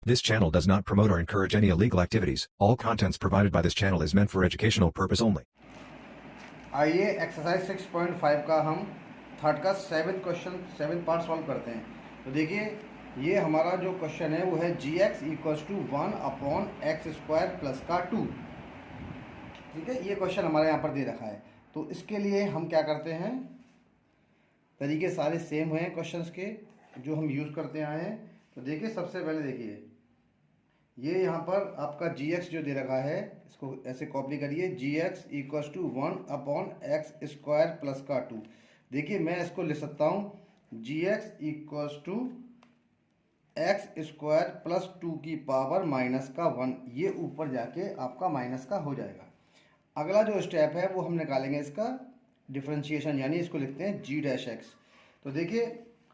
This channel does not promote or encourage any illegal activities. All contents provided by this channel is meant for educational purpose only. आइए exercise 6.5 का हम third का 7 question 7 part solve करते हैं। तो देखिए ये हमारा जो क्वेश्चन है वो है gx equals to 1/x² plus का 2। ठीक है, ये क्वेश्चन हमारे यहाँ पर दे रखा है। तो इसके लिए हम क्या करते हैं, तरीके सारे सेम हुए हैं क्वेश्चंस के जो हम यूज़ करते आए हैं। तो देखिए सबसे पहले देखिए ये यहाँ पर आपका gx जो दे रखा है इसको ऐसे कॉपी करिए, gx equals to 1/x² plus का 2। देखिए मैं इसको लिख सकता हूँ gx equals to x² plus 2 की पावर माइनस का 1। ये ऊपर जाके आपका माइनस का हो जाएगा। अगला जो स्टेप है वो हम निकालेंगे इसका डिफरेंशिएशन, यानी इसको लिखते हैं g'(x). तो देखिए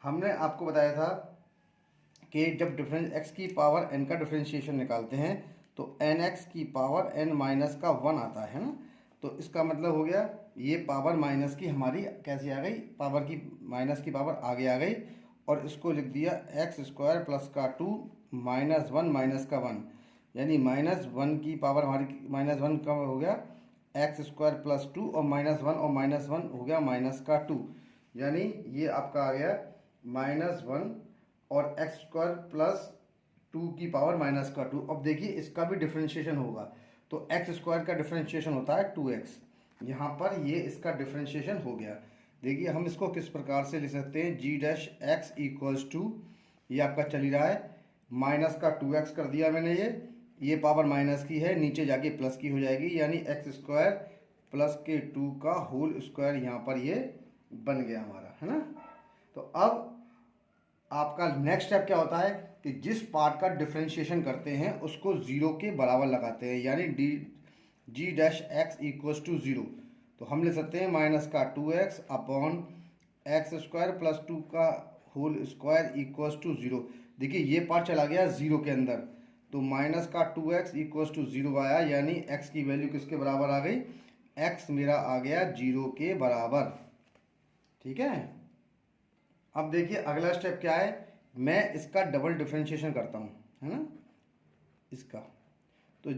हमने आपको बताया था कि जब डिफरेंस x की पावर n का डिफरेंशिएशन निकालते हैं तो nx की पावर n माइनस का 1 आता है ना। तो इसका मतलब हो गया ये पावर माइनस की हमारी कैसी आ गई, पावर की माइनस की पावर आगे आ गई और इसको लिख दिया x² प्लस का 2 -1 माइनस का 1, यानी -1 की पावर हमारी -1 का हो गया x² प्लस 2 और -1 और -1 हो गया माइनस का 2, यानी ये आपका आ गया -1 और x² प्लस 2 की पावर माइनस का 2। अब देखिए इसका भी डिफरेंशिएशन होगा तो x² का डिफरेंशिएशन होता है 2x। यहाँ पर ये इसका डिफरेंशिएशन हो गया। देखिए हम इसको किस प्रकार से लिख सकते हैं, g'(x) इक्वल्स टू, ये आपका चल ही रहा है, माइनस का 2x कर दिया मैंने, ये पावर माइनस की है, नीचे जाके प्लस की हो जाएगी, यानी x² प्लस के 2 का होल स्क्वायर यहाँ पर ये बन गया हमारा, है ना। तो अब आपका नेक्स्ट स्टेप क्या होता है कि जिस पार्ट का डिफरेंशिएशन करते हैं उसको 0 के बराबर लगाते हैं, यानी g'(x) इक्वल्स टू 0। तो हम ले सकते हैं माइनस का 2x अपॉन x² प्लस 2 का होल स्क्वायर इक्वल्स टू 0। देखिए ये पार्ट चला गया 0 के अंदर, तो माइनस का 2x इक्वल्स टू 0 आया, यानी x की वैल्यू किसके बराबर आ गई, x मेरा आ गया 0 के बराबर। ठीक है, अब देखिए अगला स्टेप क्या है, मैं इसका डबल डिफरेंशिएशन करता हूँ, है ना, इसका। तो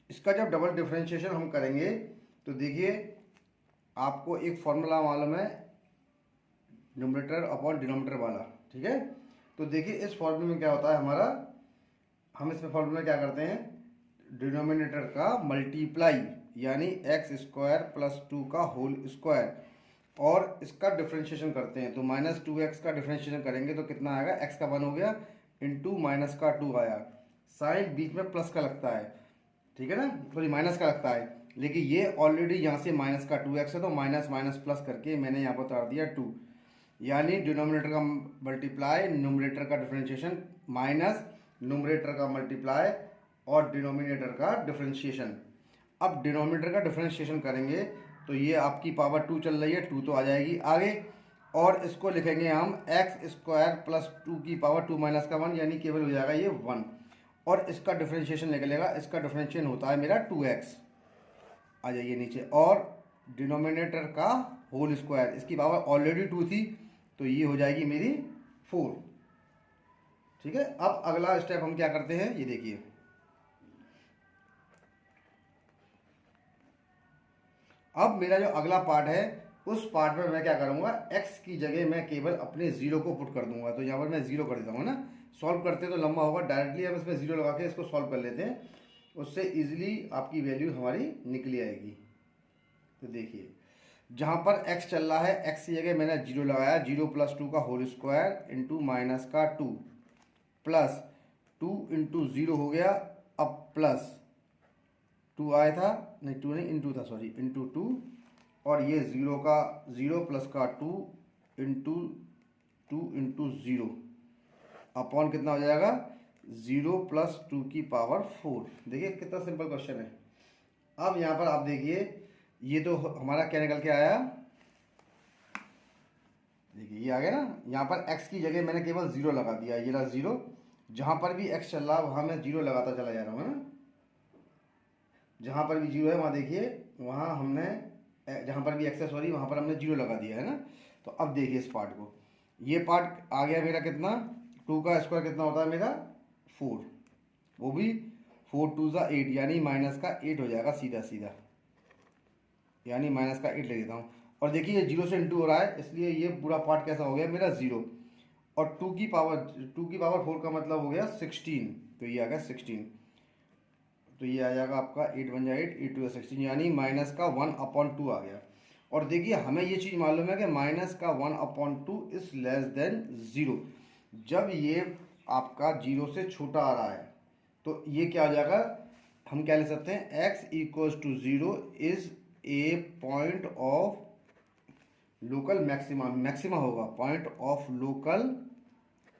इसका जब डबल डिफरेंशिएशन हम करेंगे तो देखिए आपको एक फॉर्मूला मालूम है, न्यूमरेटर अपॉन डिनोमिनेटर वाला। ठीक है, तो देखिए इस फॉर्मूले में क्या होता है हमारा, हम इसमें फॉर्मूले में क्या करते हैं, डिनोमिनेटर का मल्टीप्लाई यानी x² प्लस 2 का होल स्क्वायर, और इसका डिफरेंशिएशन करते हैं तो -2x का डिफरेंशिएशन करेंगे तो कितना आएगा, x का 1 हो गया इंटू माइनस का 2 आया, साइन बीच में प्लस का लगता है, ठीक है ना, सॉरी माइनस का लगता है, लेकिन ये ऑलरेडी यहाँ से माइनस का 2x है तो माइनस माइनस प्लस करके मैंने यहाँ पर उतार दिया 2, यानी डिनोमिनेटर का मल्टीप्लाई न्यूमरेटर का डिफरेंशिएशन माइनस न्यूमरेटर का मल्टीप्लाई और डिनोमिनेटर का डिफरेंशिएशन। अब डिनोमिनेटर का डिफरेंशिएशन करेंगे तो ये आपकी पावर 2 चल रही है, 2 तो आ जाएगी आगे, और इसको लिखेंगे हम x² प्लस 2 की पावर 2 माइनस का 1, यानी केवल हो जाएगा ये 1, और इसका डिफरेंशिएशन निकलेगा, इसका डिफरेंशिएशन होता है मेरा 2x, आ जाइए नीचे, और डिनोमिनेटर का होल स्क्वायर, इसकी पावर ऑलरेडी 2 थी तो ये हो जाएगी मेरी 4। ठीक है, अब अगला स्टेप हम क्या करते हैं, ये देखिए अब मेरा जो अगला पार्ट है उस पार्ट में मैं क्या करूंगा, x की जगह मैं केवल अपने 0 को पुट कर दूंगा, तो यहाँ पर मैं 0 कर देता हूँ ना। सॉल्व करते तो लंबा होगा, डायरेक्टली हम इसमें 0 लगा के इसको सॉल्व कर लेते हैं, उससे इजीली आपकी वैल्यू हमारी निकली आएगी। तो देखिए जहाँ पर x चल रहा है, x की जगह मैंने 0 लगाया, 0 प्लस 2 का होल स्क्वायर इंटू माइनस का 2 प्लस 2 इंटू 0 हो गया, अब प्लस 2 आया था, नहीं 2 नहीं इंटू था, सॉरी इंटू 2, और ये 0 का 0 प्लस का 2 इंटू 2 इंटू 0 अपॉन कितना हो जाएगा, 0 प्लस 2 की पावर 4। देखिए कितना सिंपल क्वेश्चन है। अब यहाँ पर आप देखिए ये तो हमारा क्या निकल के आया, देखिए ये आ गया ना, यहाँ पर x की जगह मैंने केवल 0 लगा दिया, ये रहा 0, जहाँ पर भी x चल रहा है वहाँ मैं 0 लगाता चला जा रहा हूँ, है ना, जहाँ पर भी 0 है वहाँ देखिए, वहाँ हमने जहाँ पर भी x है सॉरी वहाँ पर हमने 0 लगा दिया है ना। तो अब देखिए इस पार्ट को, ये पार्ट आ गया मेरा कितना, 2 का स्क्वायर कितना होता है मेरा 4, वो भी 4 2 ज़ा 8 यानी माइनस का 8 हो जाएगा सीधा सीधा, यानी माइनस का 8 ले लेता हूँ। और देखिए ये 0 से इंटू हो रहा है, इसलिए ये पूरा पार्ट कैसा हो गया मेरा 0। और 2 की पावर 4 का मतलब हो गया 16, तो ये आ गया 16। तो ये आ जाएगा आपका 8 बन जाए 8, 8 टू 16 यानी माइनस का 1/2 आ गया। और देखिए हमें ये चीज़ मालूम है कि माइनस का 1/2 इज लेस देन 0। जब ये आपका 0 से छोटा आ रहा है तो ये क्या हो जाएगा, हम क्या ले सकते हैं, x = 0 is a point of local maxima, maxima होगा पॉइंट ऑफ लोकल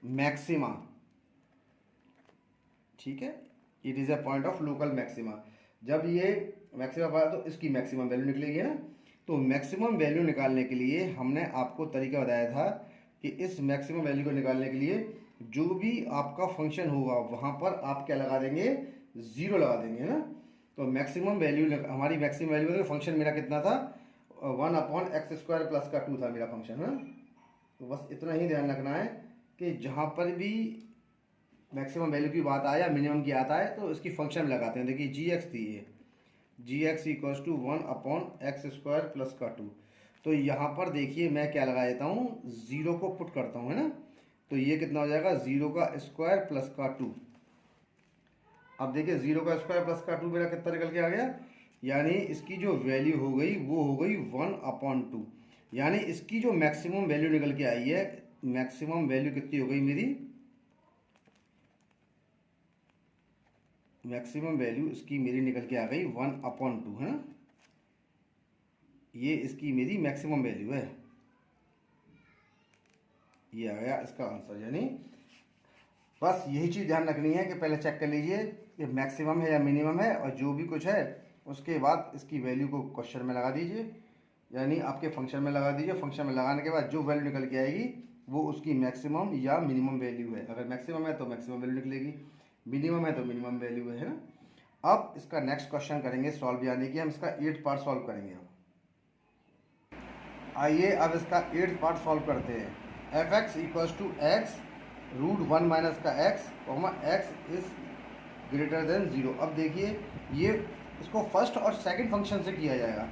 मैक्सिमा, ठीक है, it is a point of local maxima. जब ये मैक्सिमा पाया तो इसकी मैक्सिमम वैल्यू निकलेगी ना। तो मैक्सिमम वैल्यू निकालने के लिए हमने आपको तरीका बताया था कि इस मैक्सिमम वैल्यू को निकालने के लिए जो भी आपका फंक्शन होगा वहाँ पर आप क्या लगा देंगे, 0 लगा देंगे ना। तो मैक्सिमम वैल्यू, हमारी मैक्सिमम वैल्यू फंक्शन मेरा कितना था, 1/x² + का 2 था मेरा फंक्शन है। तो बस इतना ही ध्यान रखना है कि जहाँ पर भी मैक्सिमम वैल्यू की बात आए या मिनिमम की आता है तो इसकी फंक्शन में लगाते हैं। देखिए gx थी ये, gx = 1/x² + का 2। तो यहाँ पर देखिए मैं क्या लगा देता हूँ, 0 को पुट करता हूँ, है ना। तो ये कितना हो जाएगा, 0 का स्क्वायर + का 2। अब देखिए 0 का स्क्वायर + का 2 मेरा कितना निकल के आ गया, यानी इसकी जो वैल्यू हो गई वो हो गई 1/2। यानी इसकी जो मैक्सिमम वैल्यू निकल के आई है, मैक्सिमम वैल्यू कितनी हो गई मेरी, मैक्सिमम वैल्यू इसकी मेरी निकल के आ गई 1/2 है। ये इसकी मेरी मैक्सिमम वैल्यू है, ये आ गया इसका आंसर। यानी बस यही चीज़ ध्यान रखनी है कि पहले चेक कर लीजिए कि मैक्सिमम है या मिनिमम है, और जो भी कुछ है उसके बाद इसकी वैल्यू को क्वेश्चन में लगा दीजिए, यानी आपके फंक्शन में लगा दीजिए। फंक्शन में लगाने के बाद जो वैल्यू निकल के आएगी वो उसकी मैक्सिमम या मिनिमम वैल्यू है। अगर मैक्सिमम है तो मैक्सिमम वैल्यू निकलेगी, मिनिमम है तो मिनिमम वैल्यू है ना। अब इसका नेक्स्ट क्वेश्चन करेंगे सॉल्व, यानी कि हम इसका 8th पार्ट सॉल्व करेंगे। अब आइए अब इसका 8th पार्ट सॉल्व करते हैं। f(x) = x √1 - का x, x is greater than 0। अब देखिए ये इसको फर्स्ट और सेकंड फंक्शन से किया जाएगा।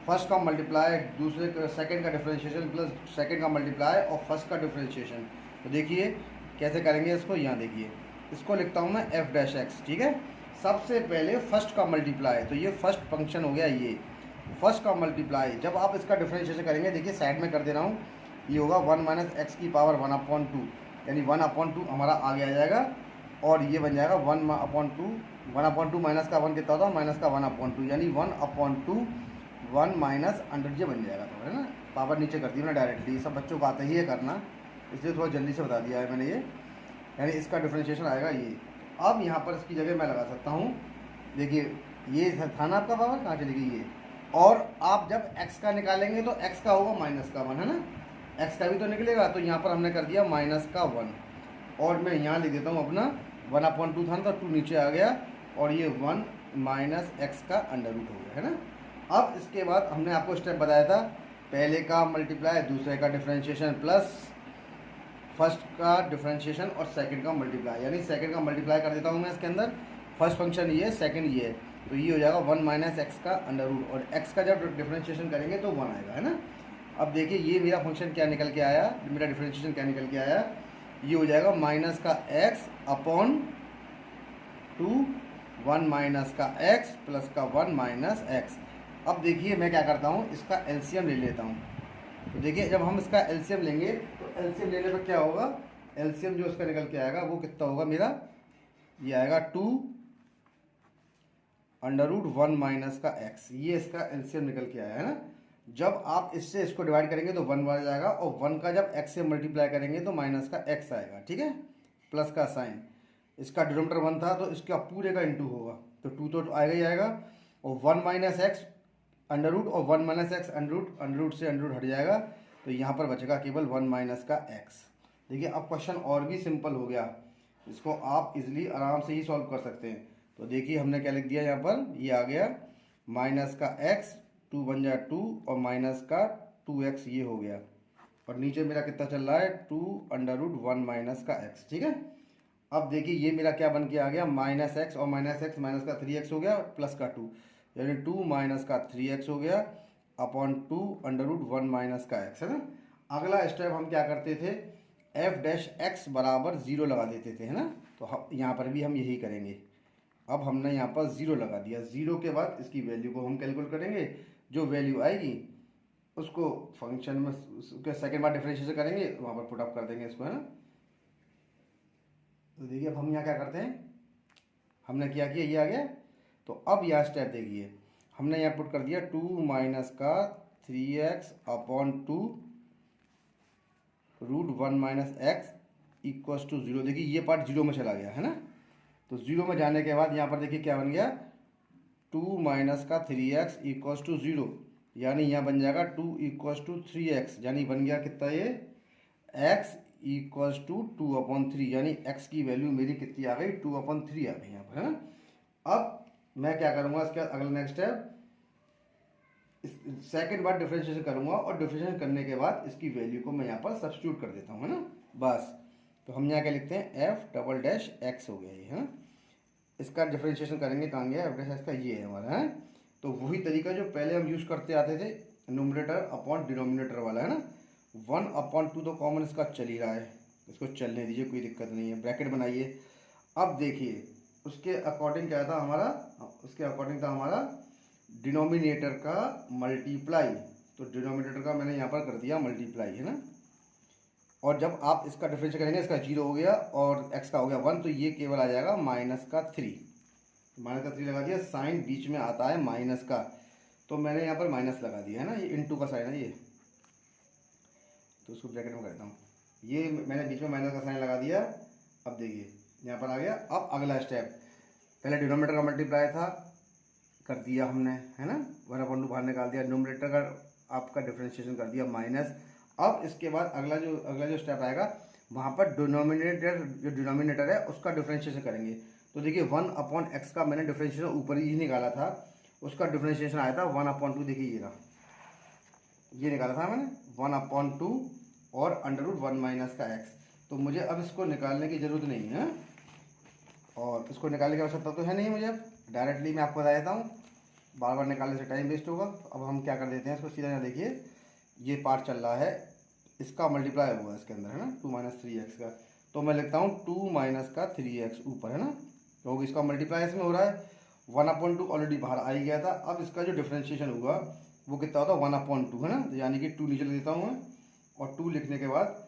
फर्स्ट का मल्टीप्लाई, दूसरे का सेकंड का डिफरेंशिएशन प्लस सेकंड का मल्टीप्लाई और फर्स्ट का डिफरेंशिएशन। तो देखिए कैसे करेंगे इसको, यहाँ देखिए इसको लिखता हूँ मैं f'(x), ठीक है। सबसे पहले फर्स्ट का मल्टीप्लाई, तो ये फर्स्ट फंक्शन हो गया, ये फर्स्ट का मल्टीप्लाई। जब आप इसका डिफरेंशिएशन करेंगे, देखिए साइड में कर दे रहा हूँ, ये होगा 1 - x की पावर 1/2, यानी 1/2 हमारा आगे आ जाएगा। और ये बन जाएगा 1/2, 1/2 माइनस का 1 कितना होता है, माइनस का 1/2, यानी 1/2 1 माइनस अंडर, ये बन जाएगा। तो है ना, पावर नीचे कर दी मैंने डायरेक्टली, ये सब बच्चों को आता ही है करना, इसलिए थोड़ा जल्दी से बता दिया है मैंने ये। यानी इसका डिफरेंशिएशन आएगा ये। अब यहाँ पर इसकी जगह मैं लगा सकता हूँ, देखिए ये था ना आपका पावर, कहाँ चली गई ये। और आप जब x का निकालेंगे तो x का होगा -1, है ना, x का भी तो निकलेगा। तो यहाँ पर हमने कर दिया -1, और मैं यहाँ लिख देता हूँ अपना 1/2 था ना, तो 2 नीचे आ गया, और ये 1 - x का अंडर रूट हो गया, है ना। अब इसके बाद हमने आपको स्टेप बताया था, पहले का मल्टीप्लाई, दूसरे का डिफरेंशिएशन प्लस फर्स्ट का डिफरेंशिएशन और सेकंड का मल्टीप्लाई। यानी सेकंड का मल्टीप्लाई कर देता हूँ मैं इसके अंदर, फर्स्ट फंक्शन ये है, सेकंड ये है, तो ये हो जाएगा 1 - x का अंडर रूट, और x का जब डिफरेंशिएशन करेंगे तो 1 आएगा, है ना। अब देखिए ये मेरा फंक्शन क्या निकल के आया, मेरा डिफरेंशिएशन क्या निकल के आया, ये हो जाएगा -(x/2), 1 - का x प्लस का 1 - x। अब देखिए मैं क्या करता हूँ, इसका एलसीएम ले लेता हूँ। तो देखिए जब हम इसका एलसीएम लेंगे तो एलसीएम लेने पर क्या होगा, एलसीएम जो इसका निकल के आएगा वो कितना होगा मेरा, ये आएगा 2 √1 - का x, ये इसका एलसीएम निकल के आया है ना। जब आप इससे इसको डिवाइड करेंगे तो 1 आ जाएगा, और 1 का जब x से मल्टीप्लाई करेंगे तो माइनस का x आएगा, ठीक है, प्लस का साइन। इसका डिनोमिनेटर 1 था तो इसका पूरे का इंटू होगा, तो 2 तो आएगा ही आएगा, और 1 - x अंडर रूट, और 1 - x अंडर रूट से अंडर रूट हट जाएगा, तो यहाँ पर बचेगा केवल 1 - का x। देखिए अब क्वेश्चन और भी सिंपल हो गया, इसको आप इजीली आराम से ही सॉल्व कर सकते हैं। तो देखिए हमने क्या लिख दिया यहाँ पर, ये आ गया माइनस का x, 2 बन जाए 2, और माइनस का 2x ये हो गया, और नीचे मेरा कितना चल रहा है 2 √1 - का x, ठीक है। अब देखिए ये मेरा क्या बन के आ गया, माइनस एक्स और माइनस एक्स, माइनस का 3x हो गया प्लस का 2, यानी 2 माइनस का 3x हो गया अपॉन 2 अंडर रूट 1 माइनस का x, है ना। अगला स्टेप हम क्या करते थे, एफ डैश एक्स बराबर 0 लगा देते थे, है ना। तो यहाँ पर भी हम यही करेंगे। अब हमने यहाँ पर 0 लगा दिया, 0 के बाद इसकी वैल्यू को हम कैलकुलेट करेंगे, जो वैल्यू आएगी उसको फंक्शन में उसके सेकेंड बार डिफरेंशिएशन करेंगे, वहाँ पर पुट अप कर देंगे इसको, है ना। तो देखिए अब हम यहाँ क्या करते हैं, हमने क्या किया, ये आ गया। तो अब यह स्टेप देखिए, हमने यहाँ पुट कर दिया 2 माइनस का 3x upon 2 root 1 minus x equals to 0। देखिए ये पार्ट 0 में चला गया, है ना। तो 0 में जाने के बाद यहाँ पर देखिए क्या बन गया, 2 माइनस का 3x इक्वस टू 0, यानी यहाँ बन जाएगा 2 इक्वस टू 3x, यानी बन गया कितना ये, x इक्वल्स टू 2/3, यानी x की वैल्यू मेरी कितनी आ गई, 2/3 आ गई यहाँ पर, है ना। अब मैं क्या करूँगा, इसके बाद अगला नेक्स्ट स्टेप, सेकेंड बार डिफरेंशिएशन करूँगा और डिफरेंशिएशन करने के बाद इसकी वैल्यू को मैं यहाँ पर सब्स्टिट्यूट कर देता हूँ, है ना, बस। तो हम यहाँ क्या लिखते हैं, एफ डबल डैश एक्स हो गया ये, है ना। इसका डिफरेंशिएशन करेंगे, कहाँ गया एफ डैश एक्स का, ये है हमारा, है। तो वही तरीका जो पहले हम यूज़ करते आते थे, नोमिनेटर अपॉन डिनोमिनेटर वाला, है ना। 1/2 तो कॉमन इसका चल ही रहा है, इसको चलने दीजिए, कोई दिक्कत नहीं है। ब्रैकेट बनाइए। अब देखिए उसके अकॉर्डिंग क्या था हमारा, उसके अकॉर्डिंग था हमारा डिनोमिनेटर का मल्टीप्लाई। तो डिनोमिनेटर का मैंने यहाँ पर कर दिया मल्टीप्लाई, है ना। और जब आप इसका डिफरेंशिएट करेंगे, इसका 0 हो गया और x का हो गया 1, तो ये केवल आ जाएगा माइनस का 3, माइनस का 3 लगा दिया। साइन बीच में आता है माइनस का, तो मैंने यहाँ पर माइनस लगा दिया, है ना। ये इनटू का साइन है ये, तो उसको ब्रैकेट में करता हूँ, ये मैंने बीच में माइनस का साइन लगा दिया। अब देखिए यहाँ पर आ गया। अब अगला स्टेप, पहले डिनोमिनेटर का मल्टीप्लाई था, कर दिया हमने, है ना, 1/2 बाहर निकाल दिया। डिनोमिनेटर का आपका डिफरेंशिएशन कर दिया माइनस। अब इसके बाद अगला जो स्टेप आएगा, वहाँ पर डिनोमिनेटर है उसका डिफरेंशिएशन करेंगे। तो देखिए 1/x का मैंने डिफरेंशिएशन ऊपर ही निकाला था, उसका डिफरेंशिएशन आया था 1/2। देखिए ये रहा, ये निकाला था मैंने 1/2 और अंडर रूट 1 माइनस का x। तो मुझे अब इसको निकालने की ज़रूरत नहीं है, और इसको निकालने की आवश्यकता तो है नहीं मुझे। अब डायरेक्टली मैं आपको बता देता हूँ, बार बार निकालने से टाइम वेस्ट होगा। तो अब हम क्या कर देते हैं, इसको सीधा यहाँ देखिए, ये पार्ट चल रहा है, इसका मल्टीप्लाई हुआ इसके अंदर, है ना, 2 माइनस 3x का। तो मैं लिखता हूँ 2 माइनस का 3x ऊपर, है ना, क्योंकि इसका मल्टीप्लाई इसमें हो रहा है। 1/2 ऑलरेडी बाहर आ ही गया था। अब इसका जो डिफरेंशिएशन होगा वो कितना होता है, 1/2, है ना, यानी कि 2 नीचे लिख देता हूँ मैं, और 2 लिखने के बाद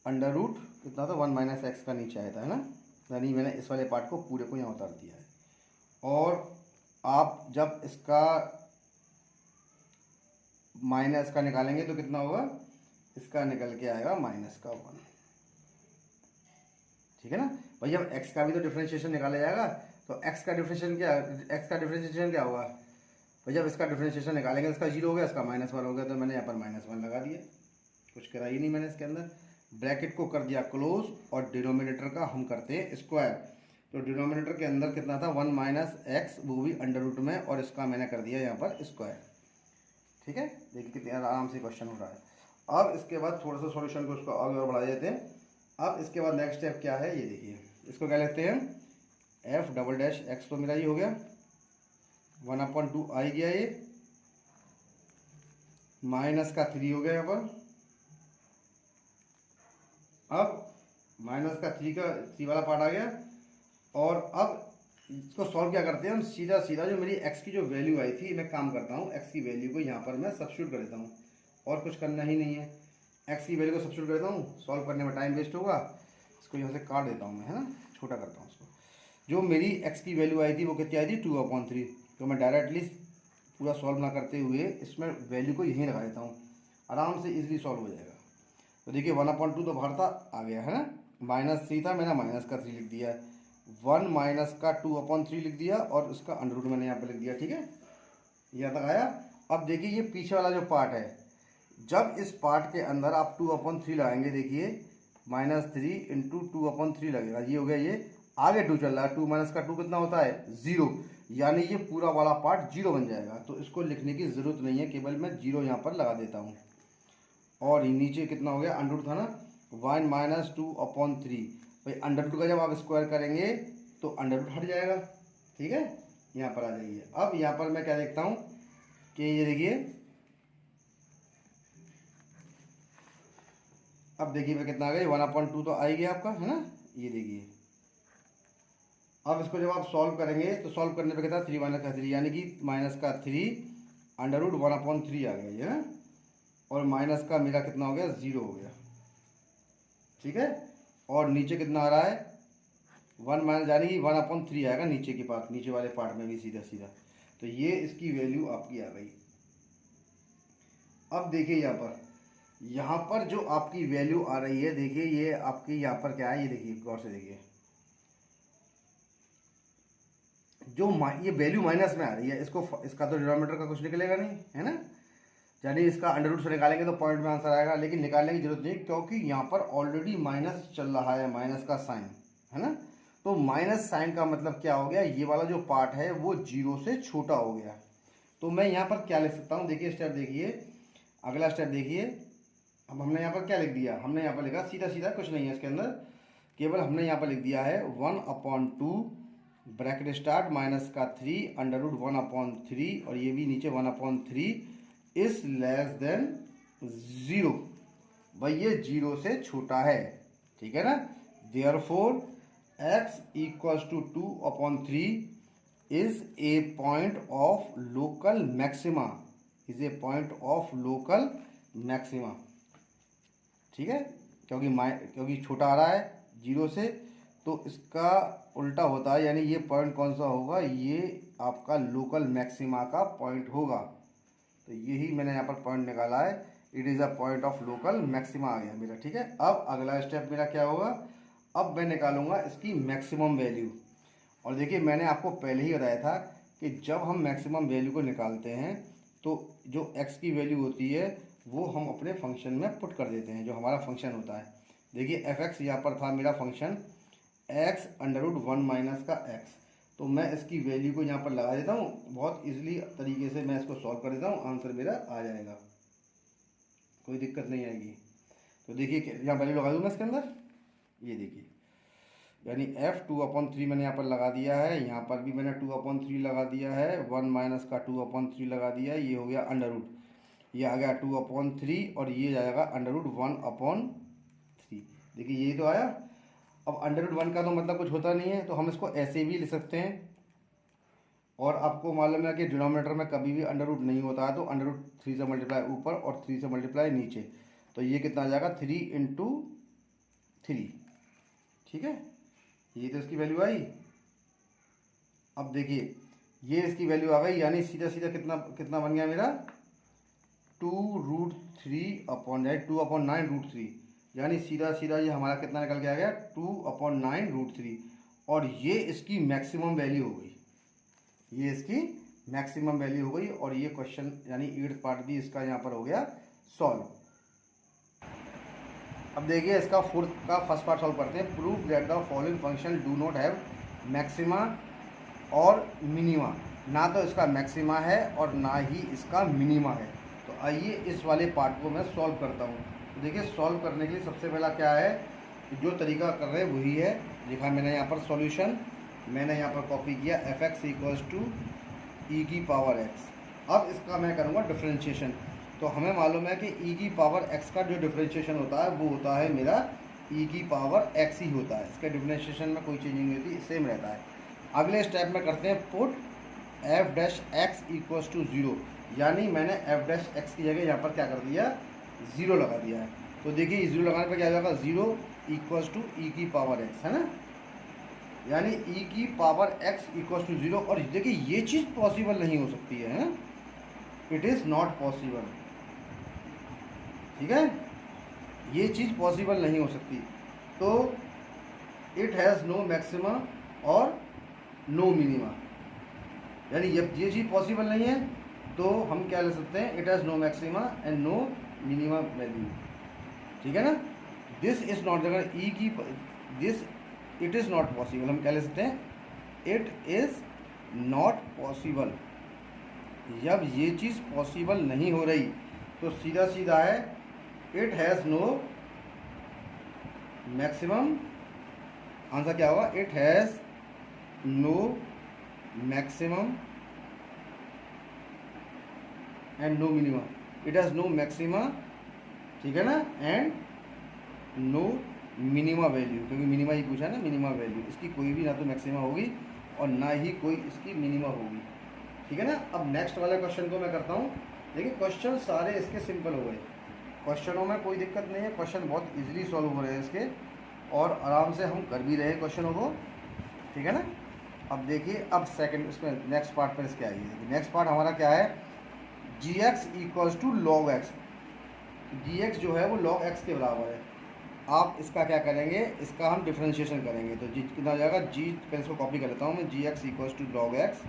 अंडर रूट कितना था, 1 माइनस एक्स का नीचे आया था, है ना, यानी मैंने इस वाले पार्ट को पूरे को यहाँ उतार दिया है। और आप जब इसका माइनस का निकालेंगे तो कितना होगा, इसका निकल के आएगा माइनस का 1, ठीक है ना भाई। अब x का भी तो डिफरेंशिएशन निकाला जाएगा, तो x का डिफरेंशिएशन क्या होगा भाई, जब इसका डिफरेंशिएशन निकालेंगे, इसका 0 हो गया, इसका -1 हो गया, तो मैंने यहाँ पर -1 लगा दिया, कुछ करा ही नहीं मैंने इसके अंदर। ब्रैकेट को कर दिया क्लोज, और डिनोमिनेटर का हम करते हैं स्क्वायर। तो डिनोमिनेटर के अंदर कितना था, 1 माइनस एक्स, वो भी अंडर रूट में, और इसका मैंने कर दिया यहाँ पर स्क्वायर, ठीक है। देखिए कितने आराम से क्वेश्चन हो रहा है। अब इसके बाद थोड़ा सा सॉल्यूशन को उसको आगे और बढ़ा देते हैं। अब इसके बाद नेक्स्ट स्टेप क्या है, ये देखिए, इसको क्या लिखते हैं, एफ डबल डैश एक्स, तो मेरा ये हो गया 1/2 आ ही गया, ये माइनस का 3 हो गया यहाँ पर। अब माइनस का 3 वाला पार्ट आ गया, और अब इसको सॉल्व क्या करते हैं हम, सीधा सीधा जो मेरी x की जो वैल्यू आई थी, मैं काम करता हूँ, x की वैल्यू को यहाँ पर मैं सब्स्टिट्यूट कर देता हूँ, और कुछ करना ही नहीं है। x की वैल्यू को सब्स्टिट्यूट कर देता हूँ, सॉल्व करने में टाइम वेस्ट होगा, इसको यहाँ से काट देता हूँ मैं, है ना, छोटा करता हूँ इसको। जो मेरी x की वैल्यू आई थी वो कितनी आई थी, 2/3, तो मैं डायरेक्टली पूरा सॉल्व ना करते हुए इसमें वैल्यू को यहीं लगा देता हूँ, आराम से ईजिली सॉल्व हो जाएगा। तो देखिए 1/2 तो बाहर था, आ गया, है ना, -3 था, मैंने माइनस का 3 लिख दिया, 1 माइनस का 2/3 लिख दिया, और उसका अंडर रूट मैंने यहाँ पर लिख दिया, ठीक है, यहाँ तक आया। अब देखिए ये पीछे वाला जो पार्ट है, जब इस पार्ट के अंदर आप 2/3 लगाएंगे, देखिए -3 इंटू 2/3 लगेगा, ये हो गया, ये आगे 2 चल रहा है, 2 माइनस का 2 कितना होता है, 0, यानी ये पूरा वाला पार्ट 0 बन जाएगा। तो इसको लिखने की ज़रूरत नहीं है, केवल मैं 0 यहाँ पर लगा देता हूँ। और नीचे कितना हो गया, अंडर रूट था ना, 1 - 2/3, भाई अंडर रूट का जब आप स्क्वायर करेंगे तो अंडर रूट हट जाएगा, ठीक है। यहाँ पर आ जाइए। अब यहाँ पर मैं क्या देखता हूँ कि ये देखिए, अब देखिए मैं कितना आ गया, 1/2 तो आ ही गया आपका, है ना। ये देखिए अब इसको जब आप सॉल्व करेंगे तो सॉल्व करने पे कितना 3 माइनस का 3 यानी कि माइनस का 3 अंडर रूट 1/3 आ गया ये ना, और माइनस का मेरा कितना हो गया 0 हो गया, ठीक है। और नीचे कितना आ रहा है 1 माइनस यानी कि 1/3 आएगा नीचे के पार्ट, नीचे वाले पार्ट में भी सीधा सीधा। तो ये इसकी वैल्यू आपकी आ गई। अब देखिए यहाँ पर जो आपकी वैल्यू आ रही है, देखिए ये आपकी यहाँ पर क्या है, ये देखिए गौर से देखिए, जो ये वैल्यू माइनस में आ रही है, इसका तो डिनोमिनेटर का कुछ निकलेगा नहीं, है ना। यानी इसका अंडर रूट से निकालेंगे तो पॉइंट में आंसर आएगा, लेकिन निकालने की जरूरत नहीं क्योंकि यहाँ पर ऑलरेडी माइनस चल रहा है, माइनस का साइन, है ना। तो माइनस साइन का मतलब क्या हो गया, ये वाला जो पार्ट है वो 0 से छोटा हो गया। तो मैं यहाँ पर क्या लिख सकता हूँ, देखिए स्टेप देखिए, अगला स्टेप देखिए। अब हमने यहाँ पर क्या लिख दिया, हमने यहाँ पर लिखा सीधा सीधा, कुछ नहीं है इसके अंदर, केवल हमने यहाँ पर लिख दिया है 1/2 ब्रैकेट स्टार्ट माइनस का 3 अंडर रूट 1/3 और ये भी नीचे 1/3 इज लेस देन 0। भाई ये 0 से छोटा है, ठीक है ना। Therefore x equals to 2/3 is a point of local maxima, is a point of local maxima, ठीक है। क्योंकि छोटा आ रहा है 0 से, तो इसका उल्टा होता है, यानी ये पॉइंट कौन सा होगा, ये आपका लोकल मैक्सिमा का पॉइंट होगा। तो यही मैंने यहाँ पर पॉइंट निकाला है, it is a point of local maxima आ गया मेरा, ठीक है। अब अगला स्टेप मेरा क्या होगा, अब मैं निकालूंगा इसकी मैक्सिमम वैल्यू। और देखिए मैंने आपको पहले ही बताया था कि जब हम मैक्सिमम वैल्यू को निकालते हैं तो जो x की वैल्यू होती है वो हम अपने फंक्शन में पुट कर देते हैं, जो हमारा फंक्शन होता है। देखिए fx यहाँ पर था मेरा function x under root 1 minus का x, तो मैं इसकी वैल्यू को यहाँ पर लगा देता हूँ, बहुत इजीली तरीके से मैं इसको सॉल्व कर देता हूँ, आंसर मेरा आ जाएगा, कोई दिक्कत नहीं आएगी। तो देखिए यहाँ वैल्यू लगा दूँ मैं इसके अंदर, ये देखिए यानी f 2/3 मैंने यहाँ पर लगा दिया है, यहाँ पर भी मैंने 2/3 लगा दिया है, 1 माइनस का 2/3 लगा दिया है, ये हो गया अंडर रूट, ये आ गया 2/3 और ये जाएगा अंडर रूट 1/3। देखिए यही तो आया। अब अंडर रूट 1 का तो मतलब कुछ होता नहीं है, तो हम इसको ऐसे भी लिख सकते हैं। और आपको मालूम है कि डिनोमिनेटर में कभी भी अंडर रूट नहीं होता है, तो अंडर रूट 3 से मल्टीप्लाई ऊपर और 3 से मल्टीप्लाई नीचे, तो ये कितना आ जाएगा 3 × 3, ठीक है। ये तो इसकी वैल्यू आई। अब देखिए ये इसकी वैल्यू आ गई, यानी सीधा सीधा कितना बन गया मेरा 2√3/2/9√3, यानी सीधा सीधा ये हमारा कितना निकल के आ गया 2/9√3। और ये इसकी मैक्सिमम वैल्यू हो गई, ये इसकी मैक्सिमम वैल्यू हो गई। और ये क्वेश्चन यानी 8th पार्ट भी इसका यहाँ पर हो गया सॉल्व। अब देखिए इसका 4th का फर्स्ट पार्ट सॉल्व करते हैं। Prove that the following function do not have maxima और मिनिमा, ना तो इसका मैक्सिमा है और ना ही इसका मिनिमा है। तो आइए इस वाले पार्ट को मैं सॉल्व करता हूँ। तो देखिए सॉल्व करने के लिए सबसे पहला क्या है, जो तरीका कर रहे हैं वही है, लिखा मैंने यहाँ पर सॉल्यूशन, मैंने यहाँ पर कॉपी किया fx इक्वल्स टू e⁻x। अब इसका मैं करूँगा डिफरेंशिएशन। तो हमें मालूम है कि e⁻x का जो डिफरेंशिएशन होता है वो होता है मेरा e⁻x ही होता है, इसके डिफरेंशिएशन में कोई चेंज नहीं होती, सेम रहता है। अगले स्टेप में करते हैं पुट f'(x) इक्वल्स टू 0, यानी मैंने f'(x) की जगह यहाँ पर क्या कर दिया 0 लगा दिया है। तो देखिए 0 लगाने पर क्या हो जाएगा 0 इक्वल्स टू e⁻x, है ना, यानी e⁻x इक्वल्स टू 0। और देखिए ये चीज़ पॉसिबल नहीं हो सकती है, इट इज़ नॉट पॉसिबल, ठीक है, ये चीज़ पॉसिबल नहीं हो सकती। तो इट हैज़ नो मैक्सिमा और नो मिनिमा, यानी जब ये चीज़ पॉसिबल नहीं है तो हम क्या ले सकते हैं, it has no maxima and no minima value, ठीक है ना। This is not this it is not possible, हम क्या ले सकते हैं, इट इज़ नॉट पॉसिबल। जब ये चीज़ पॉसिबल नहीं हो रही तो सीधा सीधा है it has no maximum answer क्या होगा, it has no maximum and no minima, it has no maxima, ठीक है ना, एंड नो मिनिमा वैल्यू, क्योंकि मिनिमा ही पूछा है ना, मिनिमा वैल्यू, इसकी कोई भी ना तो मैक्सिमा होगी और ना ही कोई इसकी मिनिमा होगी, ठीक है ना। अब नेक्स्ट वाले क्वेश्चन को मैं करता हूँ। देखिए क्वेश्चन सारे इसके सिंपल हो गए, क्वेश्चनों में कोई दिक्कत नहीं है, क्वेश्चन बहुत इजीली सॉल्व हो रहे हैं इसके, और आराम से हम कर भी रहे हैं क्वेश्चनों को, ठीक है ना। अब देखिए, अब सेकंड इसमें नेक्स्ट पार्ट पर इसके आइए। देखिए नेक्स्ट पार्ट हमारा क्या है, G X equals to log X, G X जो है वो लॉग एक्स के बराबर है। आप इसका क्या करेंगे, इसका हम डिफ्रेंशिएशन करेंगे, तो जी कितना हो जाएगा, जी पहले इसको कॉपी कर लेता हूँ मैं, G X equals to log X.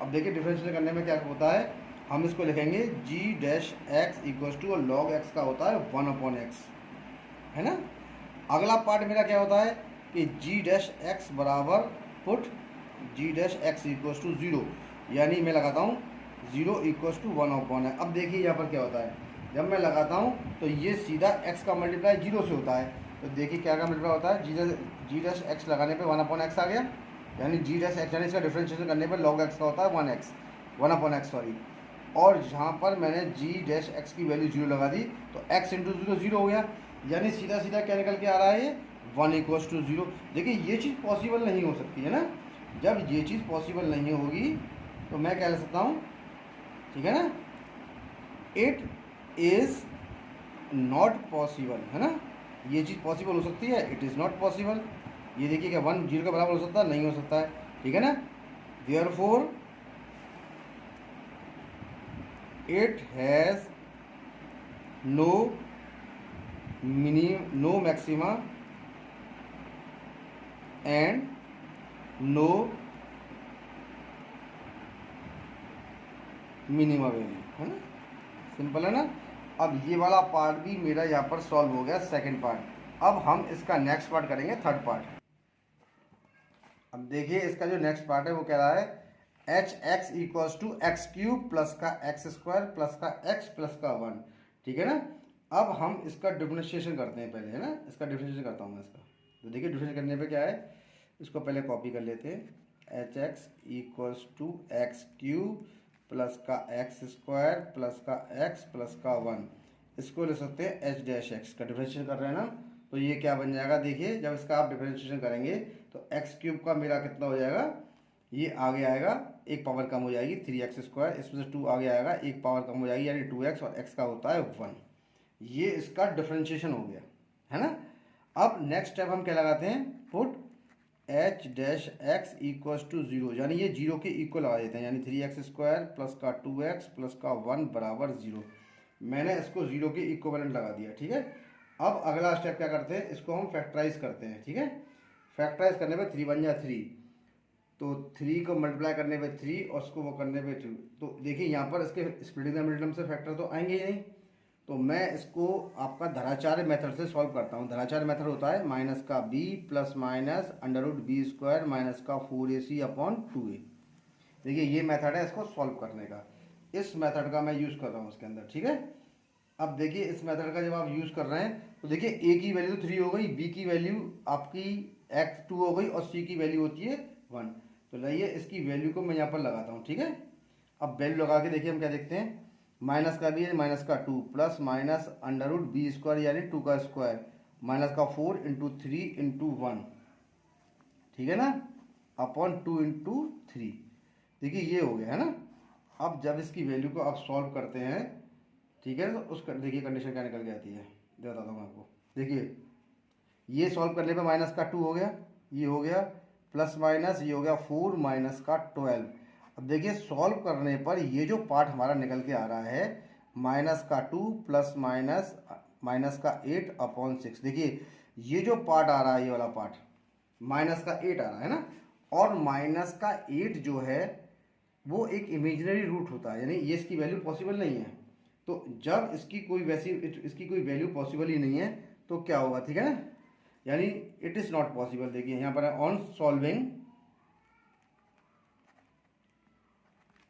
अब देखिए डिफ्रेंशिएशन करने में क्या होता है, हम इसको लिखेंगे जी डैश एक्स इक्वल्स टू, और लॉग एक्स का होता है 1/x, है ना। अगला पार्ट मेरा क्या होता है कि जी डैश एक्स बराबर put G dash x equals to 0, यानी मैं लगाता हूँ 0 इक्वल्स टू 1/x। अब देखिए यहाँ पर क्या होता है, जब मैं लगाता हूँ तो ये सीधा x का मल्टीप्लाई 0 से होता है, तो देखिए क्या का मल्टीप्लाई होता है, जी डैश एक्स लगाने पे 1/x आ गया, यानी जी डैश एक्स, यानी इसका डिफ्रेंशिएशन करने पर log x का होता है 1/x सॉरी। और यहाँ पर मैंने जी डैश एक्स की वैल्यू 0 लगा दी, तो x इंटू 0 0 हो गया, यानी सीधा सीधा क्या निकल के आ रहा है, ये 1 इक्वल्स टू 0। देखिए ये चीज़ पॉसिबल नहीं हो सकती है ना, जब ये चीज़ पॉसिबल नहीं होगी तो मैं क्या ले सकता हूँ, ठीक है ना, इट इज़ नॉट पॉसिबल, है ना, ये चीज़ पॉसिबल हो सकती है, इट इज़ नॉट पॉसिबल। ये देखिए क्या 1 0 के बराबर हो सकता है, नहीं हो सकता है, ठीक है ना। Therefore it has no no maxima and no minima value, है ना, सिंपल है ना। अब ये वाला पार्ट भी मेरा यहाँ पर सॉल्व हो गया, सेकंड पार्ट। अब हम इसका नेक्स्ट पार्ट करेंगे, थर्ड पार्ट। अब देखिए इसका जो नेक्स्ट पार्ट है वो कह रहा है H x equals to x cube plus का एक्स स्क्वायर प्लस का एक्स प्लस का 1, ठीक है ना। अब हम इसका डिफरेंशिएशन करते हैं पहले, है ना, इसका डिफरेंशिएशन करता हूँ मैं इसका। तो देखिए डिफरेंशिएशन करने पे क्या है, इसको पहले कॉपी कर लेते हैं, H x equals to x cube plus का एक्स स्क्वायर प्लस का एक्स प्लस का 1, इसको ले सकते हैं एच डैश एक्स का डिफरेंशिएशन कर रहे हैं ना। तो ये क्या बन जाएगा, देखिए जब इसका आप डिफरेंशिएशन करेंगे तो एक्स क्यूब का मेरा कितना हो जाएगा, ये आगे आएगा, एक पावर कम हो जाएगी 3x स्क्वायर, इसमें से 2 आगे आएगा, एक पावर कम हो जाएगी, यानी 2x, और x का होता है 1। ये इसका डिफरेंशिएशन हो गया, है ना। अब नेक्स्ट स्टेप हम क्या लगाते हैं, put H dash x equals to 0, यानी ये 0 के इक्वल लगा देते हैं, यानी 3x स्क्वायर प्लस का 2x प्लस का 1 बराबर 0। मैंने इसको 0 के इक्वलेंट लगा दिया, ठीक है। अब अगला स्टेप क्या करते हैं, इसको हम फैक्टराइज करते हैं, ठीक है। फैक्टराइज करने पे 3 1 जा 3, तो 3 को मल्टीप्लाई करने पे 3 और उसको वो करने पे 2, तो देखिए यहाँ पर इसके स्प्लिटिंग द मिडिल से फैक्टर तो आएंगे ही नहीं, तो मैं इसको आपका धराचार्य मेथड से सॉल्व करता हूँ। धराचार्य मेथड होता है माइनस का b plus minus under root B square minus का 4ac अपॉन 2a। देखिए ये मेथड है इसको सॉल्व करने का, इस मेथड का मैं यूज़ कर रहा हूँ उसके अंदर, ठीक है। अब देखिए इस मेथड का जब आप यूज़ कर रहे हैं तो देखिए a की वैल्यू 3 हो गई, b की वैल्यू आपकी x 2 हो गई, और c की वैल्यू होती है 1। तो लाइए इसकी वैल्यू को मैं यहाँ पर लगाता हूँ, ठीक है। अब वैल्यू लगा के देखिए हम क्या देखते हैं, माइनस का भी है, माइनस का 2 plus minus under root B square यानी 2 का स्क्वायर माइनस का 4 इंटू 3 इंटू 1, ठीक है ना, अपॉन 2 इंटू 3। देखिए ये हो गया, है ना। अब जब इसकी वैल्यू को आप सॉल्व करते हैं, ठीक है, तो उस देखिए कंडीशन क्या निकल के आती है, बताता हूँ आपको। देखिए ये सॉल्व करने पे माइनस का 2 हो गया, ये हो गया प्लस माइनस, ये हो गया 4 माइनस का 12। अब देखिए सॉल्व करने पर ये जो पार्ट हमारा निकल के आ रहा है माइनस का 2 प्लस माइनस माइनस का 8 अपॉन 6। देखिए ये जो पार्ट आ रहा है, ये वाला पार्ट माइनस का 8 आ रहा है ना, और माइनस का 8 जो है वो एक इमेजिनरी रूट होता है, यानी ये इसकी वैल्यू पॉसिबल नहीं है। तो जब इसकी कोई वैल्यू पॉसिबल ही नहीं है तो क्या होगा, ठीक है ना, यानी इट इज़ नॉट पॉसिबल। देखिए यहाँ पर है ऑन सॉल्विंग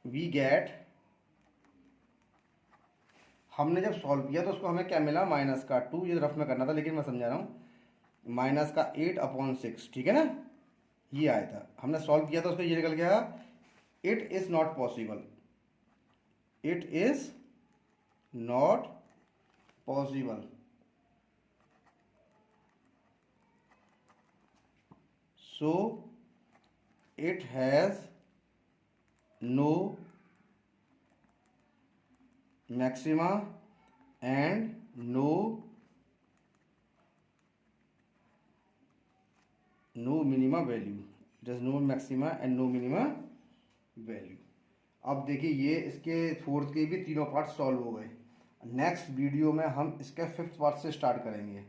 वी गेट, हमने जब सॉल्व किया तो उसको हमें क्या मिला, माइनस का 2, ये रफ में करना था लेकिन मैं समझा रहा हूँ, माइनस का 8/6, ठीक है ना, ये आया था। हमने सॉल्व किया था, उसको ये निकल गया it is not possible, it is not possible. So it has no maxima and no minima value, it has no maxima and no minima value. अब देखिए ये इसके फोर्थ के भी तीनों पार्ट सॉल्व हो गए। नेक्स्ट वीडियो में हम इसके फिफ्थ पार्ट से स्टार्ट करेंगे।